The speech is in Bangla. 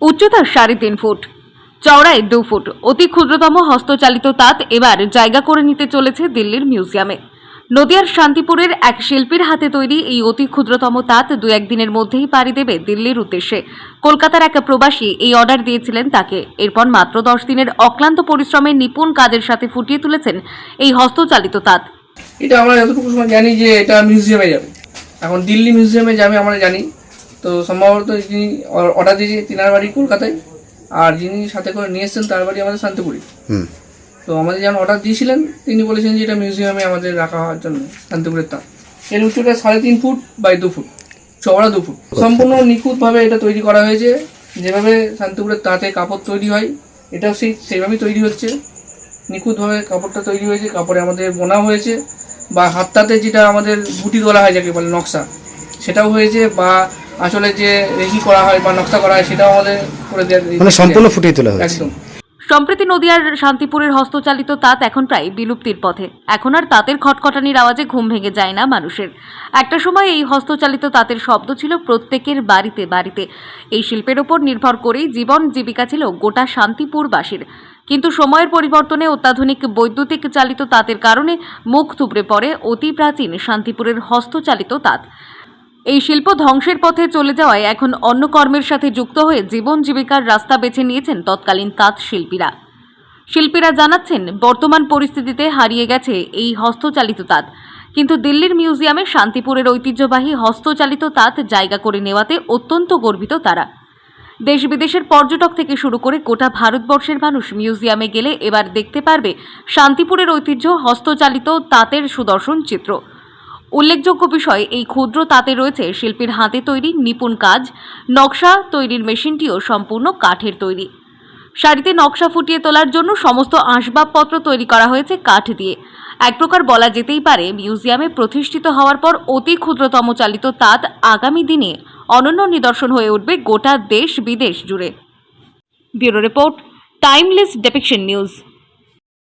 উচ্চতা 3.5 ফুট, চওড়ায় 2 ফুট, অতি ক্ষুদ্রতম হস্তচালিত তাঁত এবার জায়গা করে নিতে চলেছে দিল্লির মিউজিয়ামে। নদিয়ার শান্তিপুরের এক শিল্পীর হাতে তৈরি এই অতি ক্ষুদ্রতম তাঁত 2-1 দিনের মধ্যেই পাড়ি দেবে দিল্লির উদ্দেশ্যে। কলকাতার এক প্রবাসী এই অর্ডার দিয়েছিলেন তাকে। এরপর মাত্র 10 দিনের অক্লান্ত পরিশ্রমের নিপুণ কাজের সাথে ফুটিয়ে তুলেছেন এই হস্তচালিত তাঁত। এটা আমরা যতটুকু সময় জানি যে এটা মিউজিয়ামে যাবে, এখন দিল্লি মিউজিয়ামে যাবে আমরা জানি। তো সম্ভবত যিনি অর্ডার দিয়েছে তিনার বাড়ি কলকাতায়, আর যিনি সাথে করে নিয়ে এসেছেন তার বাড়ি আমাদের শান্তিপুরে। তো আমাদের যখন অর্ডার দিয়েছিলেন তিনি বলেছেন যে এটা মিউজিয়ামে আমাদের রাখা হওয়ার জন্য শান্তিপুরের তাঁত। এর উচ্চতা 3.5 ফুট বাই 2 ফুট, চওড়া 2 ফুট। সম্পূর্ণ নিখুঁতভাবে এটা তৈরি করা হয়েছে। যেভাবে শান্তিপুরের তাঁতে কাপড় তৈরি হয় এটাও সেইভাবেই তৈরি হচ্ছে। নিখুঁতভাবে কাপড়টা তৈরি হয়েছে, কাপড়ে আমাদের বোনা হয়েছে, বা হাতটাতে যেটা আমাদের বুটি তোলা হয় যাকে বলে নকশা, সেটাও হয়েছে, বা আসলে যে রেখি করা হয় বা নকশা করা হয় সেটাও আমাদের করে দেওয়া, মানে সম্পূর্ণ ফুটিয়ে তোলা হয়েছে একদম। সম্প্রতি নদিয়ার শান্তিপুরের হস্তচালিত তাঁত এখন প্রায় বিলুপ্তির পথে। এখন আর তাঁতের খটখটানির আওয়াজে ঘুম ভেঙে যায় না মানুষের। একটা সময় এই হস্তচালিত তাঁতের শব্দ ছিল প্রত্যেকের বাড়িতে বাড়িতে। এই শিল্পের ওপর নির্ভর করেই জীবন জীবিকা ছিল গোটা শান্তিপুরবাসীর। কিন্তু সময়ের পরিবর্তনে অত্যাধুনিক বৈদ্যুতিক চালিত তাঁতের কারণে মুখ থুবড়ে পড়ে অতি প্রাচীন শান্তিপুরের হস্তচালিত তাঁত। এই শিল্প ধ্বংসের পথে চলে যাওয়ায় এখন অন্য কর্মের সাথে যুক্ত হয়ে জীবন জীবিকার রাস্তা বেছে নিয়েছেন তৎকালীন তাঁত শিল্পীরা জানাচ্ছেন বর্তমান পরিস্থিতিতে হারিয়ে গেছে এই হস্তচালিত তাঁত। কিন্তু দিল্লির মিউজিয়ামে শান্তিপুরের ঐতিহ্যবাহী হস্তচালিত তাঁত জায়গা করে নেওয়াতে অত্যন্ত গর্বিত তারা। দেশ বিদেশের পর্যটক থেকে শুরু করে গোটা ভারতবর্ষের মানুষ মিউজিয়ামে গেলে এবার দেখতে পারবে শান্তিপুরের ঐতিহ্য হস্তচালিত তাঁতের সুদর্শন চিত্র। উল্লেখযোগ্য বিষয়, এই ক্ষুদ্র তাঁতে রয়েছে শিল্পীর হাতে তৈরি নিপুণ কাজ। নকশা তৈরির মেশিনটিও সম্পূর্ণ কাঠের তৈরি। শাড়িতে নকশা ফুটিয়ে তোলার জন্য সমস্ত আসবাবপত্র তৈরি করা হয়েছে কাঠ দিয়ে। এক প্রকার বলা যেতেই পারে মিউজিয়ামে প্রতিষ্ঠিত হওয়ার পর অতি ক্ষুদ্রতম চালিত তাঁত আগামী দিনে অনন্য নিদর্শন হয়ে উঠবে গোটা দেশ বিদেশ জুড়ে। Bureau report, timeless depiction news.